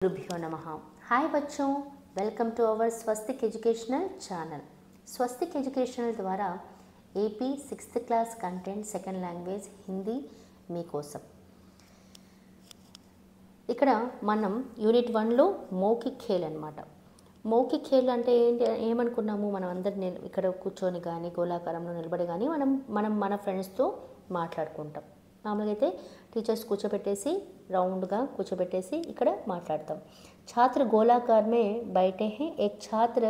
गुरुभ्यो नमः। हाय बच्चों, welcome to our Swastik educational channel. Swastik educational द्वारा AP 6th class content second language Hindi మీకోసం. ఇక్కడ మనం యూనిట్ 1లో మౌఖిక్ ఖేల్ అన్నమాట. మౌఖిక్ ఖేల్ అంటే ఏంటి ఏమనుకున్నాము, మనం అందరు ఇక్కడ కూర్చొని కానీ గోళాకారంలో నిలబడి కానీ మనం మన ఫ్రెండ్స్తో మాట్లాడుకుంటాం. మామూలుగా అయితే టీచర్స్ కూర్చోబెట్టేసి రౌండ్గా కూర్చోబెట్టేసి ఇక్కడ మాట్లాడతాం. ఛాత్ర గోళాకార్ మే బైఠే హే ఏక్ ఛాత్ర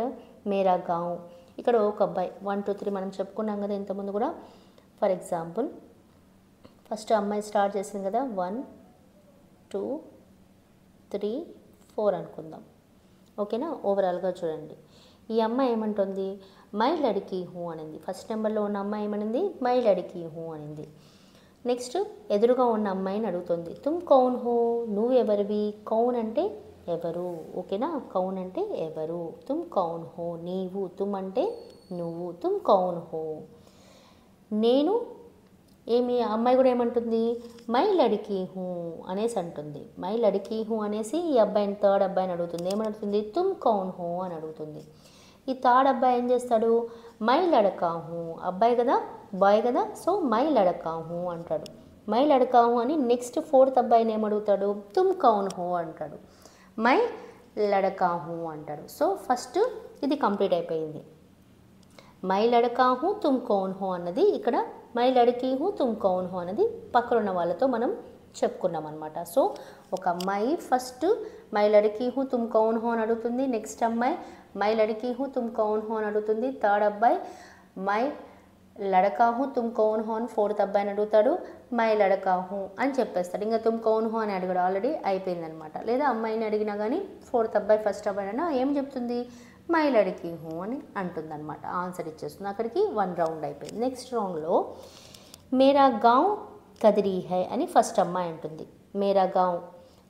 మేరా గాంవ్. ఇక్కడ ఒక అబ్బాయి 1 2 3 మనం చెప్పుకున్నాం కదా ఇంతకుముందు కూడా. ఫర్ ఎగ్జాంపుల్ ఫస్ట్ అమ్మాయి స్టార్ట్ చేసింది కదా, 1 2 3 4 అనుకుందాం. ఓకేనా, ఓవరాల్గా చూడండి. ఈ అమ్మాయి ఏమంటుంది, మై లడికి హూ అనింది. ఫస్ట్ నెంబర్లో ఉన్న అమ్మాయి ఏమనింది, మై లడికి హూ అనింది. నెక్స్ట్ ఎదురుగా ఉన్న అమ్మాయిని అడుగుతుంది, తుమ్ కౌన్ హో, నువ్వు ఎవరివి. కౌన్ అంటే ఎవరు, ఓకేనా. కౌన్ అంటే ఎవరు, తుమ్ కౌన్ హో నీవు, తుమ్ అంటే నువ్వు, తుమ్ కౌన్ హో నేను. ఏమి అమ్మాయి కూడా ఏమంటుంది, మై లడికి హూ అనేసి అంటుంది. మై లడికి హూ అనేసి ఈ అబ్బాయిని థర్డ్ అబ్బాయిని అడుగుతుంది. ఏమడుగుతుంది, తుమ్ కౌన్ హో అని అడుగుతుంది. ఈ థర్డ్ అబ్బాయి ఏం చేస్తాడు, మై లడకా హూ, అబ్బాయి కదా బాయ్ కదా, సో మై లడకా హూ అంటాడు. మై లడకా హూ అని నెక్స్ట్ ఫోర్త్ అబ్బాయిని ఏమడుగుతాడు, తుమ్ కౌన్ హో అంటాడు. మై లడకా హూ అంటాడు. సో ఫస్ట్ ఇది కంప్లీట్ అయిపోయింది. మై లడకా హూ తుమ్ కౌన్ హో అన్నది ఇక్కడ, మై లడకీ హూ తుమ్ కౌన్ హో అన్నది పక్కనున్న వాళ్ళతో మనం చెప్పుకున్నాం అనమాట. సో ఒక అమ్మాయి ఫస్ట్ మై లడకీ హూ తుమ్ కౌన్ హో అని అడుగుతుంది. నెక్స్ట్ అమ్మాయి మై లడకీ హూ తుమ్ కౌన్ హో అని అడుగుతుంది. థర్డ్ అబ్బాయి మై లడకా హూ తుమ్ కౌన్ హో అని ఫోర్త్ అబ్బాయిని అడుగుతాడు. మై లడకా హూ అని చెప్పేస్తాడు. ఇంకా తుమ్ కౌన్ హో అని అడిగాడు, ఆల్రెడీ అయిపోయిందనమాట. లేదా అమ్మాయిని అడిగినా కానీ ఫోర్త్ అబ్బాయి ఫస్ట్ అబ్బాయి అయినా ఏం చెప్తుంది, మై లడకీ హూ అని అంటుంది అనమాట. ఆన్సర్ ఇచ్చేస్తుంది. అక్కడికి 1 రౌండ్ అయిపోయింది. నెక్స్ట్ రౌండ్లో మేరా గాంవ్ కదిరీ హై అని ఫస్ట్ అమ్మాయి అంటుంది. మేరా గాంవ్,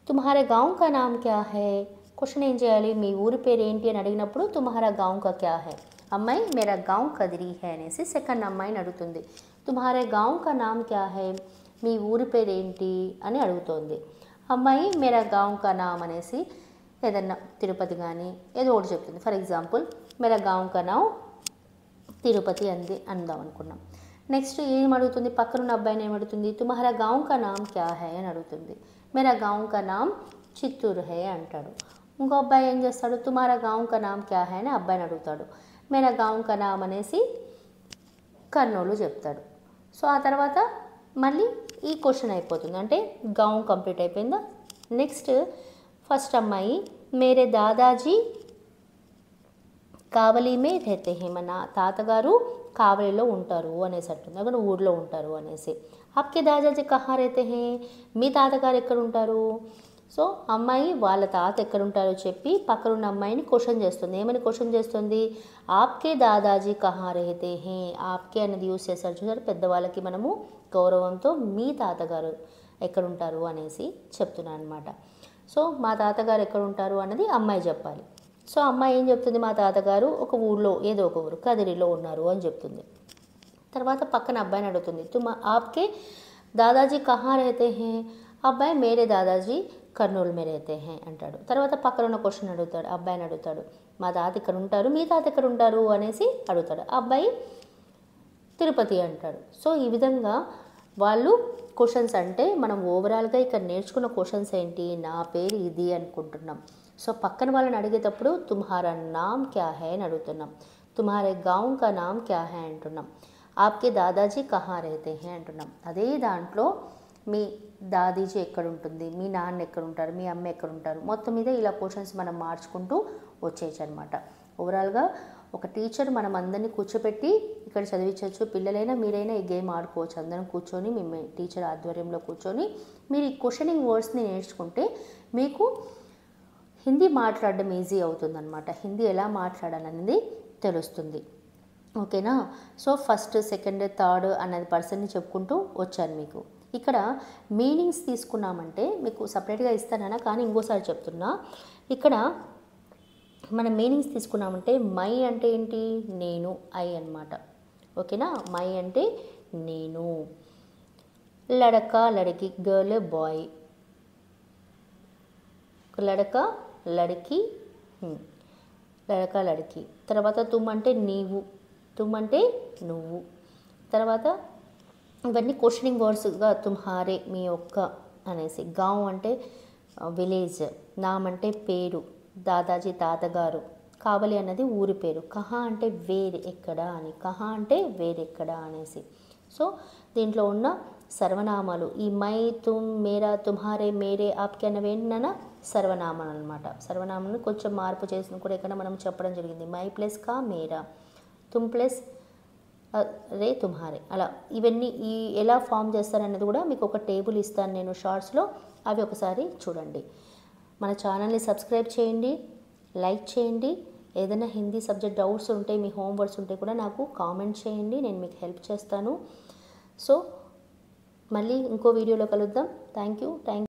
తుమ్హారే గాంవ్ కా నామ్ క్యా హై. క్వశ్చన్ ఏం చేయాలి, మీ ఊరి పేరు ఏంటి అని అడిగినప్పుడు తుమ్హారా గాంవ్ కా క్యా హై. అమ్మాయి మేరా గాంవ్ కదిరీ హై అనేసి సెకండ్ అమ్మాయిని అడుగుతుంది. తుమ్హారే గాంవ్ కా నామ్ క్యా హై, మీ ఊరి పేరు ఏంటి అని అడుగుతోంది. అమ్మాయి మేరా గాంవ్ కా నామ్ అనేసి ఏదన్నా తిరుపతి కానీ ఏదో ఒకటి చెప్తుంది. ఫర్ ఎగ్జాంపుల్ మేరా గాంవ్ కా నామ్ తిరుపతి అందాం అనుకున్నాం. నెక్స్ట్ ఏం అడుగుతుంది, పక్కనున్న అబ్బాయిని ఏమడుగుతుంది, తుమ్హారా గాంవ్ కా నామ్ క్యా హై అని అడుగుతుంది. మేరా గాంవ్ కా నామ్ చిత్తూరు హై అంటాడు. ఇంకో అబ్బాయి ఏం చేస్తాడు, తుమ్హారా గాంవ్ కా నామ్ క్యా హై అని అబ్బాయిని అడుగుతాడు. మేరా గాంవ్ కా నామ్ అనేసి కర్నూలు చెప్తాడు. సో ఆ తర్వాత మళ్ళీ ఈ క్వశ్చన్ అయిపోతుంది, అంటే గాంవ్ కంప్లీట్ అయిపోయిందా. నెక్స్ట్ ఫస్ట్ అమ్మాయి మేరే దాదాజీ కావలి మే రేతే హే, మన తాతగారు కావలిలో ఉంటారు అనేసి అంటుంది. అక్కడ ఊర్లో ఉంటారు అనేసి. ఆప్కే దాదాజీ కహా రేతే హే, మీ తాతగారు ఎక్కడ ఉంటారు. సో అమ్మాయి వాళ్ళ తాత ఎక్కడ ఉంటారో చెప్పి పక్కనున్న అమ్మాయిని క్వశ్చన్ చేస్తుంది. ఏమని క్వశ్చన్ చేస్తుంది, ఆప్కే దాదాజీ కహా రేతే హే. ఆప్కే అనేది యూజ్ చేస్తారు చూసారు, పెద్దవాళ్ళకి మనము గౌరవంతో మీ తాతగారు ఎక్కడ ఉంటారు అనేసి చెప్తున్నాను అనమాట. సో మా తాతగారు ఎక్కడ ఉంటారు అన్నది అమ్మాయి చెప్పాలి. సో అమ్మాయి ఏం చెప్తుంది, మా తాతగారు ఒక ఊళ్ళో ఏదో ఒక ఊరు కదిరిలో ఉన్నారు అని చెప్తుంది. తర్వాత పక్కన అబ్బాయిని అడుగుతుంది, ఆప్కే దాదాజీ కహా రేతే హే. అబ్బాయి మేరే దాదాజీ కర్నూలు మే రేతే హే అంటాడు. తర్వాత పక్కన ఉన్న క్వశ్చన్ అడుగుతాడు, అబ్బాయిని అడుగుతాడు, మా తాత ఇక్కడ ఉంటారు, మీ తాత ఎక్కడ ఉంటారు అనేసి అడుగుతాడు. అబ్బాయి తిరుపతి అంటాడు. సో ఈ విధంగా వాళ్ళు క్వశ్చన్స్, అంటే మనం ఓవరాల్గా ఇక్కడ నేర్చుకున్న క్వశ్చన్స్ ఏంటి, నా పేరు ఇది అనుకుంటున్నాం. సో పక్కన వాళ్ళని అడిగేటప్పుడు తుమ్హారా నామ్ క్యా హై అని అడుగుతున్నాం. తుమ్హారే గాంవ్ కా నామ్ క్యా హై అంటున్నాం. ఆప్కే దాదాజీ కహా రేతే హే అంటున్నాం. అదే దాంట్లో మీ దాదీజీ ఎక్కడ ఉంటుంది, మీ నాన్న ఎక్కడ ఉంటారు, మీ అమ్మ ఎక్కడ ఉంటారు, మొత్తం మీద ఇలా క్వశ్చన్స్ మనం మార్చుకుంటూ వచ్చేయచ్చు అనమాట. ఓవరాల్గా ఒక టీచర్ మనం అందరినీ కూర్చోపెట్టి ఇక్కడ చదివించవచ్చు. పిల్లలైనా మీరైనా ఈ గేమ్ ఆడుకోవచ్చు. అందరం కూర్చొని మీ టీచర్ ఆధ్వర్యంలో కూర్చొని మీరు ఈ క్వశ్చనింగ్ వర్డ్స్ని నేర్చుకుంటే మీకు హిందీ మాట్లాడడం ఈజీ అవుతుందన్నమాట. హిందీ ఎలా మాట్లాడాలనేది తెలుస్తుంది. ఓకేనా. సో ఫస్ట్ సెకండ్ థర్డ్ అన్నది పర్సన్ని చెప్పుకుంటూ వచ్చాను మీకు. ఇక్కడ మీనింగ్స్ తీసుకున్నామంటే మీకు సపరేట్గా ఇస్తానన్నా, కానీ ఇంకోసారి చెప్తున్నా. ఇక్కడ మన మీనింగ్స్ తీసుకున్నామంటే మై అంటే ఏంటి, నేను, ఐ అన్నమాట. ఓకేనా. మై అంటే నేను, లడక లడకి, గర్ల్ బాయ్, లడక లడికి, లడక లడికి. తర్వాత తుమ్ అంటే నీవు, తుమ్ అంటే నువ్వు. తర్వాత ఇవన్నీ క్వశ్చనింగ్ వర్డ్స్గా తుమ్హారే మీ యొక్క అనేసి. గావ్ అంటే విలేజ్, నామ్ అంటే పేరు, దాదాజీ తాతగారు, కావలి అన్నది ఊరి పేరు, కహా అంటే వేరే ఎక్కడ అని, కహా అంటే వేరెక్కడ అనేసి. సో దీంట్లో ఉన్న సర్వనామాలు ఈ మై, తుమ్, మేరా, తుమ్హారే, మేరే, ఆప్కి అన్నవి ఏంటన్నా సర్వనామాలు అనమాట. సర్వనామాలను కొంచెం మార్పు చేసిన కూడా ఇక్కడ మనం చెప్పడం జరిగింది. మై ప్లస్ కా మేరా, తుమ్ ప్లస్ రే తుమ్హారే, అలా ఇవన్నీ ఈ ఎలా ఫామ్ చేస్తారనేది కూడా మీకు ఒక టేబుల్ ఇస్తాను నేను షార్ట్స్లో, అవి ఒకసారి చూడండి. మన ఛానల్ని సబ్స్క్రైబ్ చేయండి, లైక్ చేయండి. ఏదైనా హిందీ సబ్జెక్ట్ డౌట్స్ ఉంటే, మీ హోంవర్క్స్ ఉంటే కూడా నాకు కామెంట్ చేయండి, నేను మీకు హెల్ప్ చేస్తాను. సో మళ్ళీ ఇంకో వీడియోలో కలుద్దాం. Thank you.